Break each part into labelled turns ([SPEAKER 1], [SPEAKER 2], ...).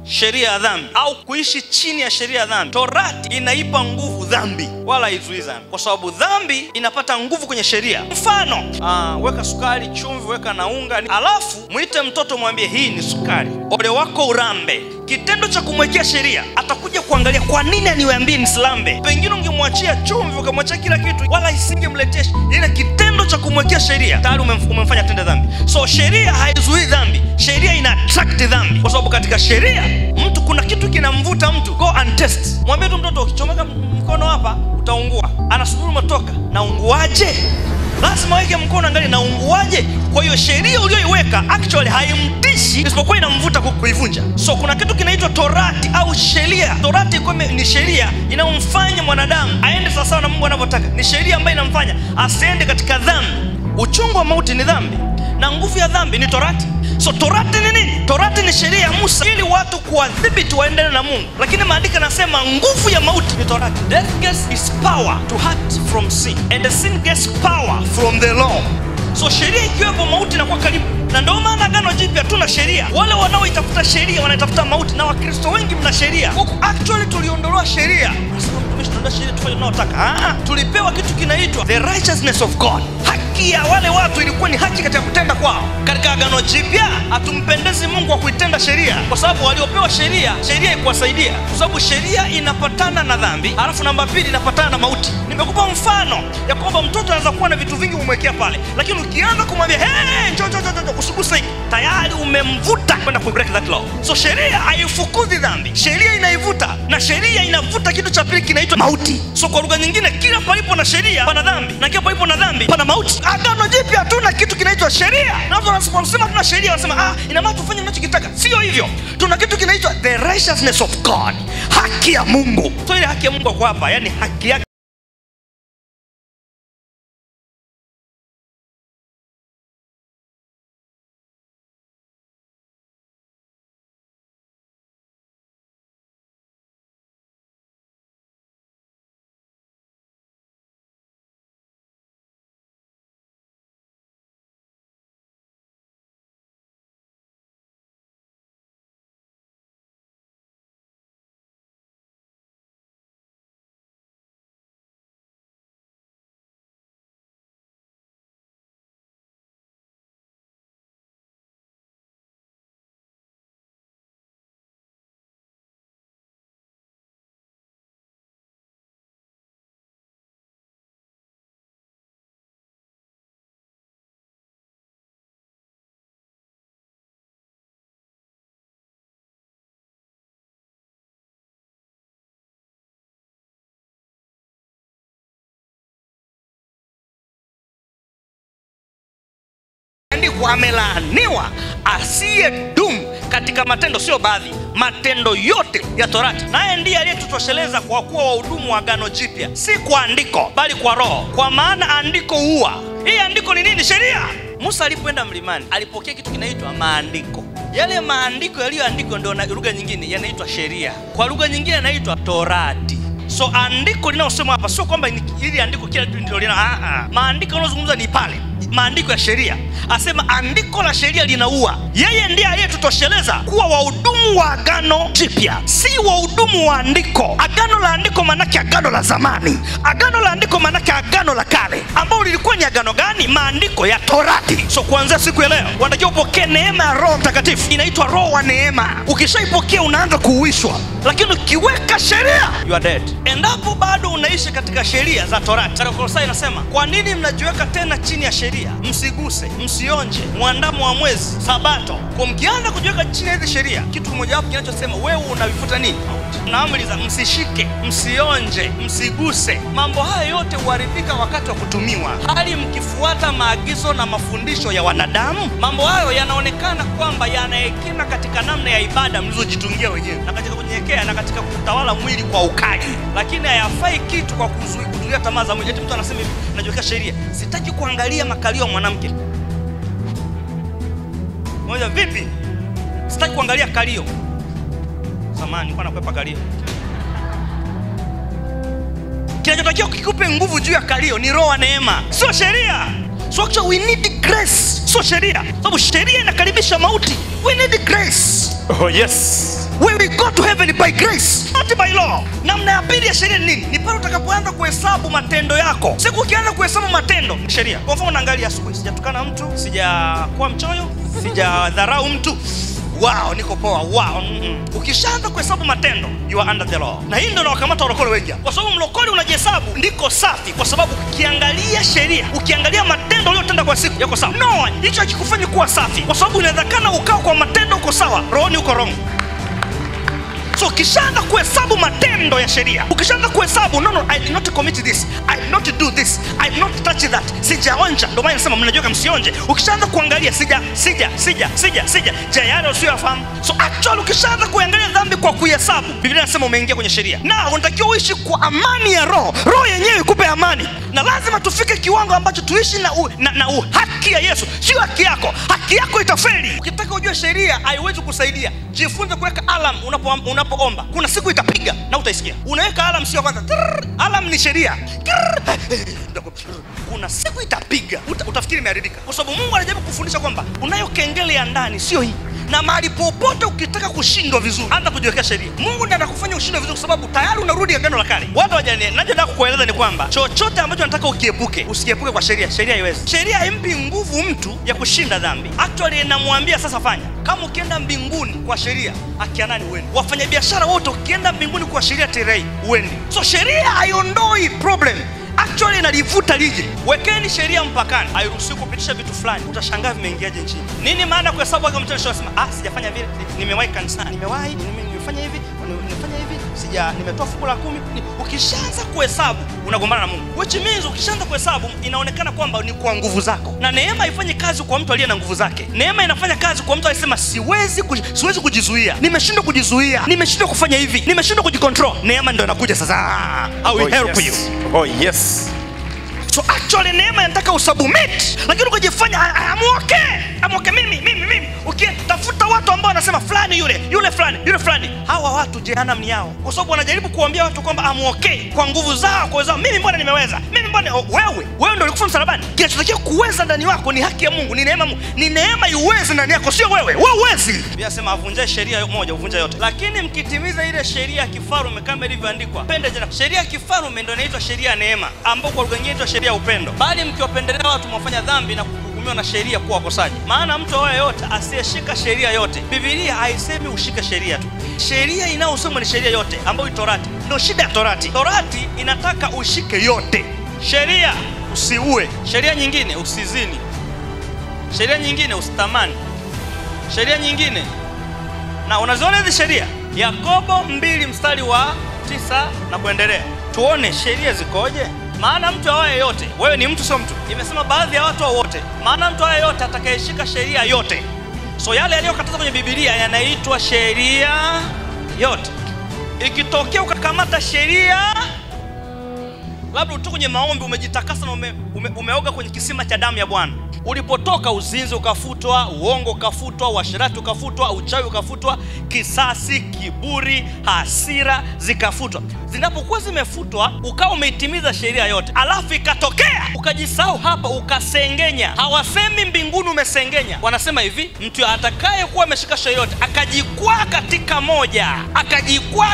[SPEAKER 1] sheria ya dhambi au kuishi chini ya sheria ya dhambi. Torati inaipa nguvu dhambi, wala haizuii dhambi, kwa sababu dhambi inapata nguvu kwenye sheria. Mfano, weka sukari, chumvi, weka na unga, alafu muite mtoto mwambie hii ni sukari, ole wako urambe. Kitendo cha kumwekea sheria, atakuja kuangalia kwa nini aniwaambie nisilambe. Pengine ungemwachia chumvi, ukamwachia kila kitu, wala isingemletea. Ile kitendo cha kumwekea sheria tayari umemfanya tende dhambi. So sheria haizuii dhambi, sheria ina attract dhambi, kwa sababu katika sheria mtu kuna kitu kinamvuta mtu. Go and test. Mwambie tu mtoto, ukichomeka mkono hapa utaungua. Anasubiri umetoka, na unguaje? Lazima weke mkono, angalia na unguaje. Kwa hiyo sheria uliyoiweka actually haimtishi, isipokuwa inamvuta kuivunja. So kuna kitu kinaitwa torati au sheria. Torati ni sheria inayomfanya mwanadamu aende sawa na Mungu anavyotaka. Ni sheria ambayo inamfanya asiende katika dhambi. Uchungu wa mauti ni dhambi, na nguvu ya dhambi ni torati. So torati ni nini? Torati ni sheria ya Musa ili watu kuadhibiti waendane na Mungu. Lakini maandiko yanasema nguvu ya mauti ni torati. Death gets its power to hurt from sin, and the sin gets power from the law. So sheria ikiwepo, mauti inakuwa karibu. Na ndio maana Agano Jipya tuna sheria. Wale wanaoitafuta sheria wanatafuta mauti, na Wakristo wengi mna sheria. Huko actually tuliondolewa sheria. Nasema mtumishi, tunataka sheria tufanye tunayotaka. Tulipewa kitu kinaitwa the righteousness of God. Haki ya wale watu ilikuwa ni haki katika kutenda kwao. Katika Agano Jipya hatumpendezi Mungu kwa kuitenda sheria, kwa sababu waliopewa sheria ikuwasaidia, kwa sababu sheria inapatana na dhambi, alafu namba 2 inapatana na mauti. Nimekupa mfano ya kwamba mtoto anaweza kuwa na vitu vingi umwekea pale, lakini ukianza kumwambia njoo usiguse hiki, tayari umemvuta kwenda ku break that law. So sheria haifukuzi dhambi, sheria inaivuta, na sheria inavuta kitu cha pili kinaitwa mauti. So kwa lugha nyingine, kila palipo na sheria pana dhambi, na kila palipo na dhambi pana mauti. Agano Jipya hatuna kitu kinaitwa sheria. Na watu wanasema tuna sheria, wanasema ina maana tufanye tunachokitaka. Sio hivyo. Tuna kitu kinaitwa the righteousness of God, haki ya Mungu. So ile haki ya Mungu kwa hapa, yani haki yake. Wamelaaniwa asiyedumu katika matendo, sio baadhi, matendo yote ya Torati. Naye ndiye aliyetutosheleza kwa kuwa wahudumu wa Agano Jipya, si kwa andiko bali kwa roho, kwa maana andiko huwa. Hii andiko ni nini? Sheria. Musa alipoenda mlimani alipokea kitu kinaitwa maandiko. Yale maandiko yaliyoandikwa ndio na lugha nyingine yanaitwa sheria, kwa lugha nyingine yanaitwa Torati. So andiko linalosema hapa sio kwamba ili andiko kila kitu ndio lina maandiko yanayozungumza ni pale maandiko ya sheria. Asema andiko la sheria linaua. Yeye ndiye aliyetutosheleza kuwa wahudumu wa Agano Jipya, si wahudumu wa andiko. Agano la andiko manake agano la zamani, agano la andiko manake agano la kale, ambao lilikuwa ni agano gani? Maandiko ya Torati. So kuanzia siku ya leo wanajua upokee neema ya Roho Mtakatifu, inaitwa roho wa neema. Ukishaipokea unaanza kuuishwa, lakini ukiweka sheria you are dead. Endapo bado unaishi katika sheria za Torati, katika Kolosai inasema, kwa nini mnajiweka tena chini ya sheria? Msiguse, msionje mwandamo wa mwezi, Sabato. Kwa mkianza kujiweka chini ya hizo sheria, kitu kimoja hapo kinachosema wewe unavifuta nini? Na amri za msishike, msionje, msiguse. Mambo haya yote huharibika wakati wa kutumiwa. Hali mkifuata maagizo na mafundisho ya wanadamu, mambo hayo yanaonekana kwamba yanahekima katika namna ya ibada mlizojitungia wenyewe, na katika kunyenyekea, na katika kutawala mwili kwa ukali, lakini hayafai kitu kwa kuzuia tamaa za mwili. Eti mtu anasema hivi, najiweka sheria, sitaki kuangalia makalio ya mwanamke. Moja vipi? Sitaki kuangalia kalio. Samahani, nilikuwa nakwepa kalio. Kinachotakiwa kikupe nguvu juu ya kalio ni roho wa neema, sio sheria. So actually we need grace, sio sheria. Sababu sheria inakaribisha mauti. We need grace. Oh yes. we will go to heaven by grace, not by law. Namna ya pili ya sheria ni nini? Ni pale utakapoanza kuhesabu matendo yako. Siku ukianza kuhesabu matendo ni sheria. Kwa mfano unaangalia asubuhi, sijatukana mtu, sijakuwa mchoyo, sijadharau mtu, wow, niko poa, wow. Ukishaanza kuhesabu matendo, you are under the law. Na hii ndio inawakamata walokole wengi. Kwa sababu mlokole unajihesabu ndiko safi, kwa sababu ukiangalia sheria, ukiangalia matendo uliyotenda kwa siku yako sawa. No, hicho hakikufanya kuwa safi, kwa sababu inawezekana ukao kwa matendo uko sawa, rohoni uko wrong. So ukishaanza kuhesabu matendo ya sheria, ukishaanza kuhesabu no, I did not commit this, I did not do this, I did not touch that, sijaonja. Ndio maana nasema mnajua kama msionje. Ukishaanza kuangalia sija yale usiyofahamu. So actually ukishaanza kuangalia dhambi kwa kuhesabu, Biblia inasema umeingia kwenye sheria. Na unatakiwa uishi kwa amani ya roho. Roho yenyewe ikupe amani. Na lazima tufike kiwango ambacho tuishi na haki ya Yesu, sio haki yako. Haki yako itafeli. Ukitaka ujue sheria haiwezi kusaidia, jifunze kuweka alarm unapoomba. Kuna siku itapiga na utaisikia. Unaweka alarm sio kwanza. Alarm ni sheria. Kuna siku itapiga, utafikiri imeharibika. Kwa sababu Mungu anajaribu kufundisha kwamba unayo kengele ya ndani, sio hii. Na mahali popote ukitaka kushindwa vizuri, anza kujiwekea sheria. Mungu ndiye anakufanya ushindwe vizuri, kwa sababu tayari unarudi agano la kale. Watu wajane, nataka kukueleza ni kwamba chochote ambacho nataka ukiepuke, usikiepuke kwa sheria. Sheria haiwezi. Sheria haimpi nguvu mtu ya kushinda dhambi. Actually inamwambia sasa fanya. Kama ukienda mbinguni kwa sheria, akia nani uende? Wafanya biashara wote ukienda mbinguni kwa sheria terei uende. So sheria haiondoi problem. Actually inalivuta lije. Wekeni sheria mpakani, hairuhusiwi kupitisha vitu fulani. Utashangaa vimeingiaje nchini. Nini maana kwa sababu kama mtu anasema sijafanya vile, nimewahi kanisani, nimefanya hivi, nimefanya hivi, nimetoa fungu la 10. Ukishaanza kuhesabu unagombana na Mungu. Which means ukishaanza kuhesabu inaonekana kwamba ni kwa nguvu zako. Na neema haifanyi kazi kwa mtu aliye na nguvu zake. Neema inafanya kazi kwa mtu aliyesema siwezi kujizuia. Nimeshindwa kujizuia. Nimeshindwa kufanya hivi. Nimeshindwa kujicontrol. Neema ndio inakuja sasa. I will help you.
[SPEAKER 2] Oh yes.
[SPEAKER 1] So actually neema inataka usubmit, lakini ukijifanya I'm okay mimi. Tafuta watu ambao wanasema fulani yule fulani. Hawa watu jehanamu ni yao. Kwa sababu wanajaribu kuambia watu kwamba I'm okay kwa nguvu zao, kwa sababu mimi mbona nimeweza. Mimi mbona wewe ndio ulikufa msalabani. Kinachotakiwa kuweza ndani wako ni haki ya Mungu, ni neema Mungu. Ni neema iweze ndani yako, sio wewe. Wewe huwezi. Biblia inasema avunja sheria moja, uvunja yote. Lakini mkitimiza ile sheria ya kifarume kama ilivyoandikwa, pende jana. Sheria ya kifarume ndio inaitwa sheria ya neema, ambapo kwa lugha nyingine inaitwa sheria ya upendo. Bali mkiwapendelea watu mwafanya dhambi na kuhukumiwa na sheria kuwa wakosaji. Maana mtu yote asiyeshika sheria yote. Biblia haisemi ushike sheria tu. Sheria inayosema ni sheria yote, ambayo ni Torati. Ndio shida ya Torati. Torati inataka ushike yote. Sheria usiue, sheria nyingine usizini, sheria nyingine usitamani, sheria nyingine. Na unaziona hizi sheria? Yakobo 2 mstari wa 9 na kuendelea. Tuone sheria zikoje. Maana mtu awaye yote, wewe ni mtu sio mtu. Imesema baadhi ya watu wote. Maana mtu awaye yote atakayeshika sheria yote. So yale yaliyokatazwa kwenye Biblia yanaitwa sheria yote. Ikitokea ukakamata sheria, labda utoka kwenye maombi umejitakasa na umeoga kwenye kisima cha damu ya Bwana. Ulipotoka uzinzi ukafutwa, uongo ukafutwa, uasherati ukafutwa, uchawi ukafutwa, kisasi, kiburi, hasira zikafutwa. Zinapokuwa zimefutwa, ukawa umeitimiza sheria yote. Alafu ikatokea ukajisahau hapa, ukasengenya. Hawasemi mbinguni umesengenya. Wanasema hivi, mtu atakaye kuwa ameshika sheria yote akajikwaa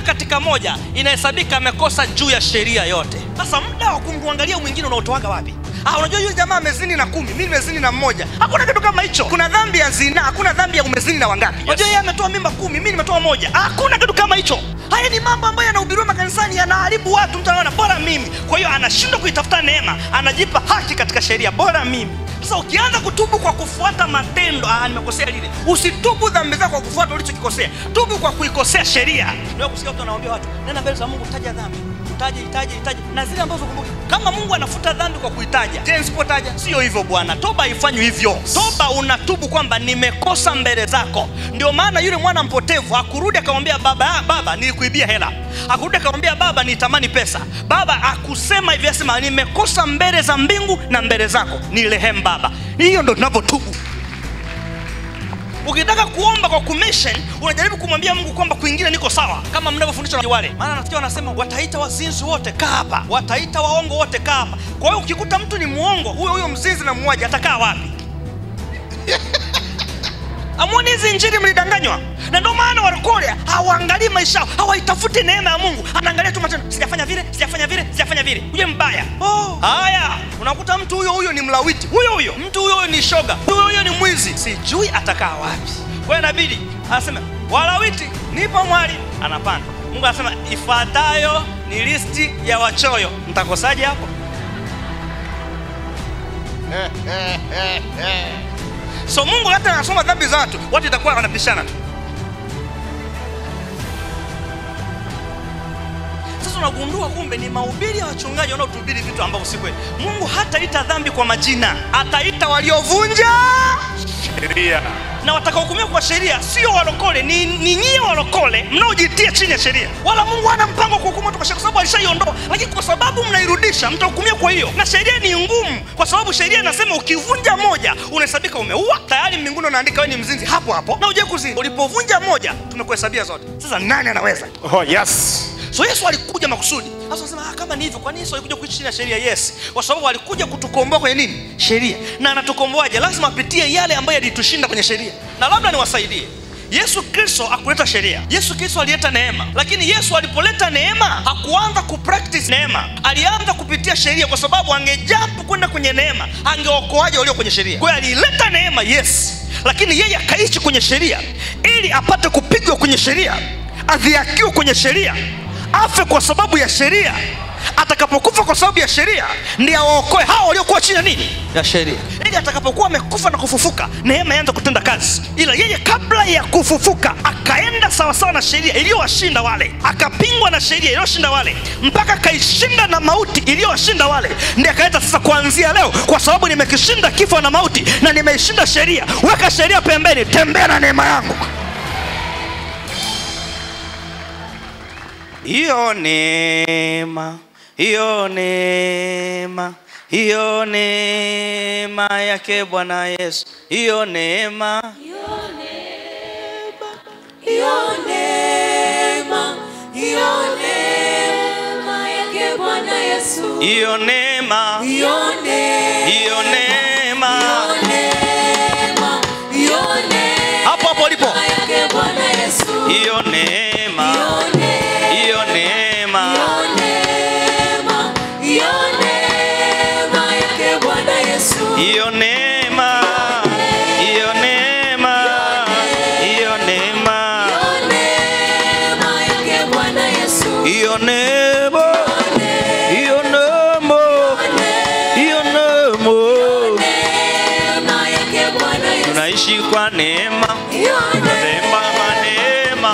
[SPEAKER 1] katika moja, inahesabika amekosa juu ya sheria yote. Sasa muda wa kumwangalia mwingine unaotoaga wapi? Unajua yule jamaa amezini na 10, mimi nimezini na 1. Hakuna kitu kama hicho. Kuna dhambi ya zina, hakuna dhambi ya umezini na wangapi. Unajua yeye ametoa mimba 10, mimi nimetoa 1. Hakuna kitu kama hicho. Haya ni mambo ambayo yanahubiriwa makanisani, yanaharibu watu. Mtu anaona bora mimi. Kwa hiyo anashindwa kuitafuta neema, anajipa haki katika sheria, bora mimi. Sasa ukianza kutubu kwa kufuata matendo, nimekosea lile. Usitubu dhambi zako kwa kufuata ulichokikosea. Tubu kwa kuikosea sheria. Ndio kusikia watu wanaambia watu, nenda mbele za Mungu, taja dhambi. Itaje na zile ambazo kumbuka. Kama Mungu anafuta dhambi kwa kuitaja, je, nisipotaja? Sio hivyo bwana. Toba haifanywi hivyo. Toba unatubu kwamba nimekosa mbele zako. Ndio maana yule mwana mpotevu hakurudi akamwambia baba nilikuibia hela. Hakurudi akamwambia baba nitamani pesa. Baba akusema hivi, asema nimekosa mbele za mbingu na mbele zako, nirehemu baba. Hiyo ndio tunapotubu. Ukitaka kuomba kwa commission, unajaribu kumwambia Mungu kwamba kwingine niko sawa, kama mnavyofundishwa na wale. Maana nasikia wanasema wataita wazinzi wote kaa hapa, wataita waongo wote kaa hapa. Kwa hiyo ukikuta mtu ni muongo, huyo mzinzi na muuaji atakaa wapi? Amuone hizi injili mlidanganywa. Na ndio maana walokole hawaangalii maisha, hawaitafuti neema ya Mungu. Anaangalia tu matendo. Sijafanya vile, sijafanya vile, sijafanya vile. Uje mbaya. Haya, unakuta mtu huyo ni mlawiti. Huyo. Mtu huyo ni shoga. Huyo ni mwizi. Sijui atakaa wapi. Kwa hiyo inabidi anasema, "Walawiti, nipo mwali." Anapanda. Mungu anasema, "Ifuatayo ni listi ya wachoyo." Mtakosaje hapo? So Mungu hata anasoma dhambi za watu itakuwa wanapishana tu. Sasa unagundua kumbe ni mahubiri ya wachungaji wanaotuhubiri vitu ambavyo si kweli. Mungu hataita dhambi kwa majina, ataita waliovunja sheria. Na watakaohukumiwa kwa sheria sio walokole, ni nyie walokole mnaojitia chini ya sheria. Wala Mungu hana mpango kuhukumu kwa sheria, kwa sababu alishaiondoa. Lakini kwa sababu mnairudisha, mtahukumiwa kwa hiyo. Na sheria ni ngumu, kwa sababu sheria inasema ukivunja moja unahesabika umeua. Tayari mbinguni unaandika wewe ni mzinzi hapo hapo. Na uje kuzini. Ulipovunja moja tumekuhesabia zote. Sasa nani anaweza? Yes. So Yesu alikuja makusudi. Sasa unasema kama ni hivyo, kwa nini Yesu alikuja kuishi chini ya sheria? Yes, kwa sababu alikuja kutukomboa kwenye nini? Sheria. Na anatukomboaje? Lazima apitie yale ambayo yalitushinda kwenye sheria. Na labda niwasaidie. Yesu Kristo hakuleta sheria. Yesu Kristo alileta neema. Lakini Yesu alipoleta neema, hakuanza kupractice neema. Alianza kupitia sheria, kwa sababu angejump kwenda kwenye neema, angeokoaje walio kwenye sheria. Kwa hiyo alileta neema, yes. Lakini yeye akaishi kwenye sheria ili apate kupigwa kwenye sheria, adhiakiwe kwenye sheria, afe kwa sababu ya sheria. Atakapokufa kwa sababu ya sheria, ndiye awaokoe hao waliokuwa chini ya nini? Ya sheria. Ili atakapokuwa amekufa na kufufuka, neema ianze kutenda kazi. Ila yeye kabla ya kufufuka akaenda sawa sawa na sheria iliyowashinda wale, akapingwa na sheria iliyoshinda wale, mpaka kaishinda na mauti iliyowashinda wale. Ndiye akaita sasa, kuanzia leo, kwa sababu nimekishinda kifo na mauti na nimeishinda sheria, weka sheria pembeni, tembea na neema yangu. Hiyo neema, hiyo neema, hiyo neema yake Bwana Yesu. Hiyo neema, hiyo neema, hiyo neema, hiyo neema yake Bwana Yesu. Hiyo neema, hiyo neema, hiyo neema, hiyo neema, hapo hapo ulipo yake Bwana Yesu. Hiyo neema, hiyo neema, hiyo neema yake Bwana Yesu. Hiyo neema, hiyo neema, hiyo neema, yake Bwana Yesu. Hiyo neema, hiyo neema, hiyo neema yake Bwana Yesu. Tunaishi kwa neema, tunatembea kwa neema,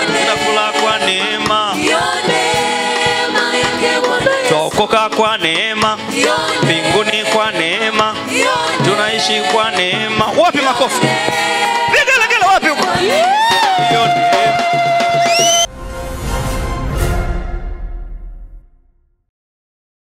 [SPEAKER 1] tunakula kwa neema, tuokoka kwa neema, mbinguni kwa neema, tunaishi kwa neema. Wapi makofi? Piga wapi huko?